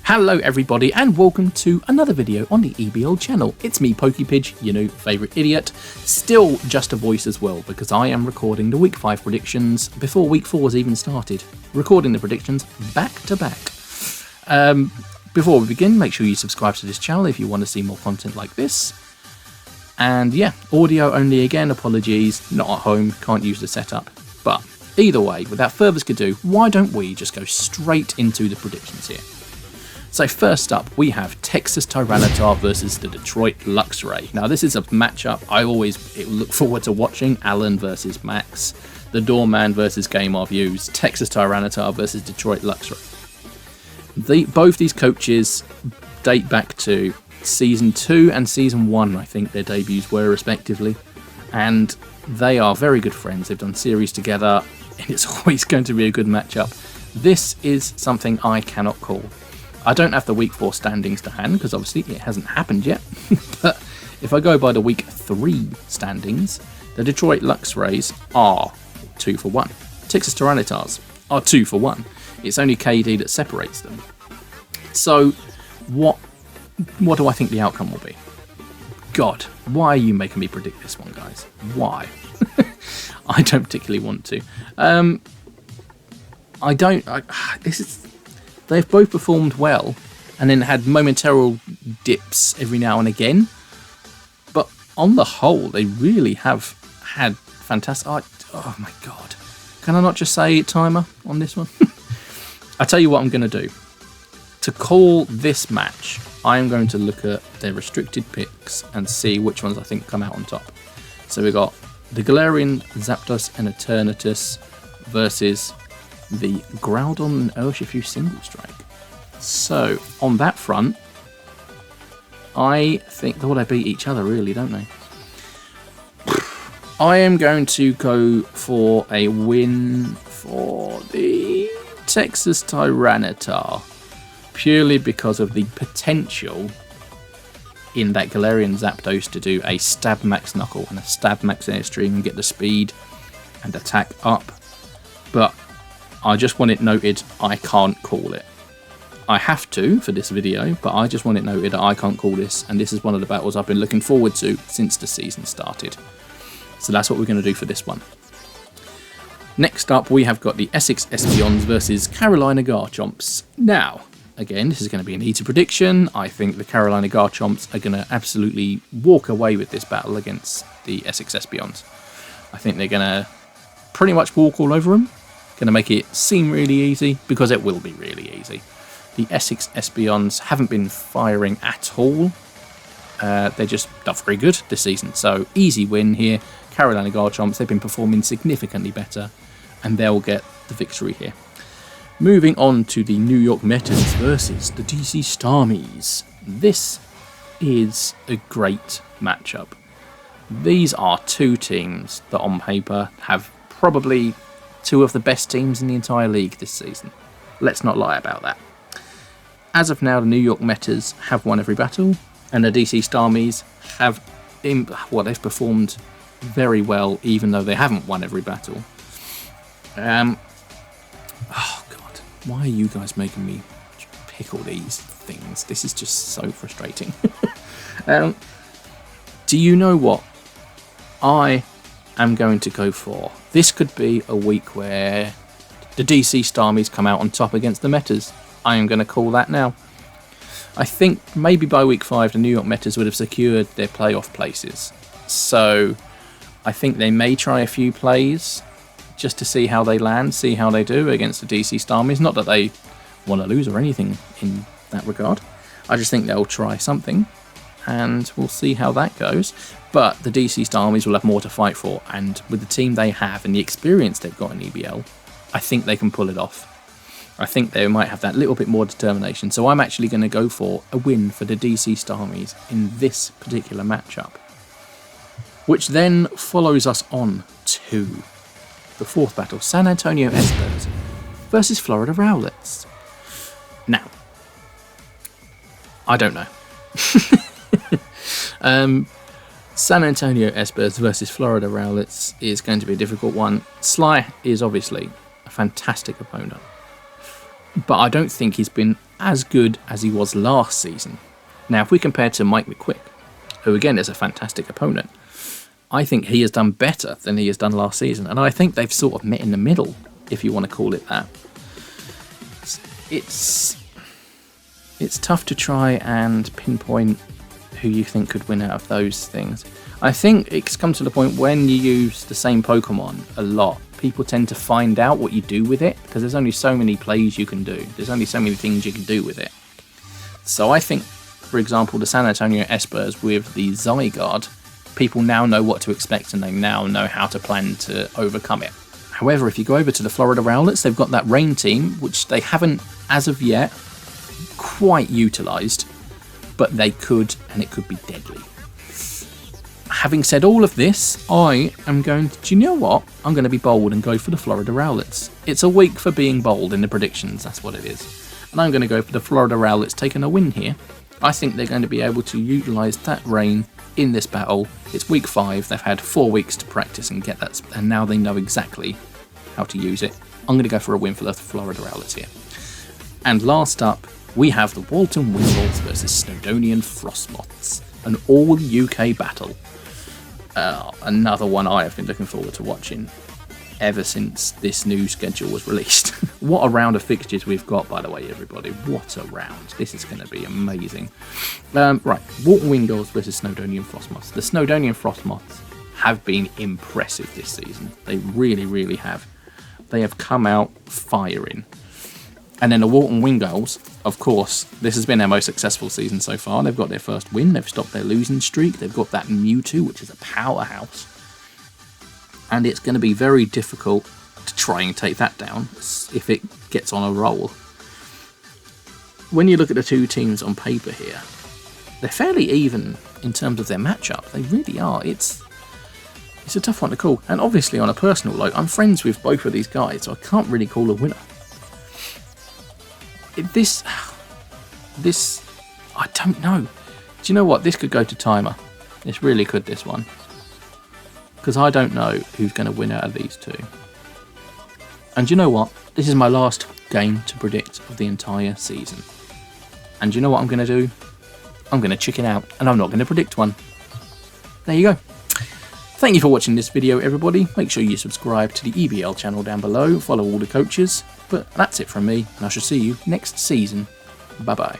Hello everybody and welcome to another video on the EBL channel. It's me, PokePidge, your new favourite idiot. Still just a voice as well because I am recording the week 5 predictions before week 4 has even started. Recording the predictions back to back. Before we begin, make sure you subscribe to this channel if you want to see more content like this. And yeah, audio only again, apologies, not at home, can't use the setup. But either way, without further ado, why don't we just go straight into the predictions here. So first up, we have Texas Tyranitar versus the Detroit Luxray. Now this is a matchup I always look forward to watching. Alan versus Max, the Doorman versus Game of Views, Texas Tyranitar versus Detroit Luxray. Both these coaches date back to Season 2 and Season 1, I think their debuts were respectively. And they are very good friends, they've done series together, and it's always going to be a good matchup. This is something I cannot call. I don't have the week 4 standings to hand because obviously it hasn't happened yet. But if I go by the week 3 standings, the Detroit Luxrays are 2 for 1. Texas Tyranitars are 2 for 1. It's only KD that separates them. So what do I think the outcome will be? God, why are you making me predict this one, guys? Why? I don't particularly want to. They've both performed well and then had momentary dips every now and again. But on the whole, they really have had fantastic... Oh my God. Can I not just say timer on this one? I'll tell you what I'm going to do. To call this match, I am going to look at their restricted picks and see which ones I think come out on top. So we've got the Galarian, Zapdos and Eternatus versus the Groudon and Urshifu Single Strike. So, on that front, I think they beat each other really, don't they? I am going to go for a win for the Texas Tyranitar, purely because of the potential in that Galarian Zapdos to do a Stab Max Knuckle and a Stab Max Airstream and get the speed and attack up. But I just want it noted, I can't call it. I have to for this video, but I just want it noted that I can't call this, and this is one of the battles I've been looking forward to since the season started. So that's what we're going to do for this one. Next up, we have got the Essex Espeons versus Carolina Garchomps. Now, again, this is going to be an easy prediction. I think the Carolina Garchomps are going to absolutely walk away with this battle against the Essex Espeons. I think they're going to pretty much walk all over them. Going to make it seem really easy, because it will be really easy. The Essex Espeons haven't been firing at all. They're just not very good this season. So easy win here. Carolina Garchomps, they've been performing significantly better, and they'll get the victory here. Moving on to the New York Metas versus the DC Starmies. This is a great matchup. These are two teams that on paper have probably 2 of the best teams in the entire league this season. Let's not lie about that. As of now, the New York Metas have won every battle, and the DC Starmies have, they've performed very well, even though they haven't won every battle. Oh God, why are you guys making me pick all these things? This is just so frustrating. Do you know what I am going to go for? This could be a week where the DC Starmies come out on top against the Metas. I am going to call that now. I think maybe by week 5 the New York Metas would have secured their playoff places. So I think they may try a few plays just to see how they land, see how they do against the DC Starmies. Not that they want to lose or anything in that regard. I just think they'll try something, and we'll see how that goes. But the DC Starmies will have more to fight for, and with the team they have and the experience they've got in EBL, I think they can pull it off. I think they might have that little bit more determination, so I'm actually going to go for a win for the DC Starmies in this particular matchup. Which then follows us on to the 4th battle, San Antonio Espers versus Florida Rowlets. Now, I don't know. San Antonio Espers versus Florida Rowlets is going to be a difficult one. Sly is obviously a fantastic opponent. but I don't think he's been as good as he was last season. Now, if we compare to Mike McQuick, who again is a fantastic opponent, I think he has done better than he has done last season, and I think they've sort of met in the middle, if you want to call it that. It's tough to try and pinpoint who you think could win out of those things. I think it's come to the point when you use the same Pokemon a lot, people tend to find out what you do with it, because there's only so many plays you can do. There's only so many things you can do with it. So I think, for example, the San Antonio Espers with the Zygarde, people now know what to expect and they now know how to plan to overcome it. However, if you go over to the Florida Rowlets, they've got that Rain team, which they haven't, as of yet, quite utilised, but they could, and it could be deadly. Having said all of this, I am going to, do you know what? I'm going to be bold and go for the Florida Rowlets. It's a week for being bold in the predictions, that's what it is. And I'm going to go for the Florida Rowlets taking a win here. I think they're going to be able to utilise that Rain in this battle. It's week 5, they've had 4 weeks to practice and get that, and now they know exactly how to use it. I'm going to go for a win for the Florida Rowlets here. And last up, we have the Walton Wingulls versus Snowdonian Frostmoths, an all-UK battle. Another one I have been looking forward to watching ever since this new schedule was released. What a round of fixtures we've got, by the way, everybody. What a round. This is going to be amazing. Right, Walton Wingulls versus Snowdonian Frostmoths. The Snowdonian Frostmoths have been impressive this season. They really, really have. They have come out firing. And then the Walton Wingulls, of course, this has been their most successful season so far. They've got their first win. They've stopped their losing streak. They've got that Mewtwo, which is a powerhouse. And it's going to be very difficult to try and take that down if it gets on a roll. When you look at the two teams on paper here, they're fairly even in terms of their matchup. They really are. It's a tough one to call. And obviously, on a personal note, I'm friends with both of these guys, so I can't really call a winner. This, I don't know. Do you know what? This could go to timer. This really could, this one. Because I don't know who's going to win out of these two. And you know what? This is my last game to predict of the entire season. And you know what I'm going to do? I'm going to chicken out, and I'm not going to predict one. There you go. Thank you for watching this video, everybody. Make sure you subscribe to the EBL channel down below. Follow all the coaches. But that's it from me, and I shall see you next season. Bye-bye.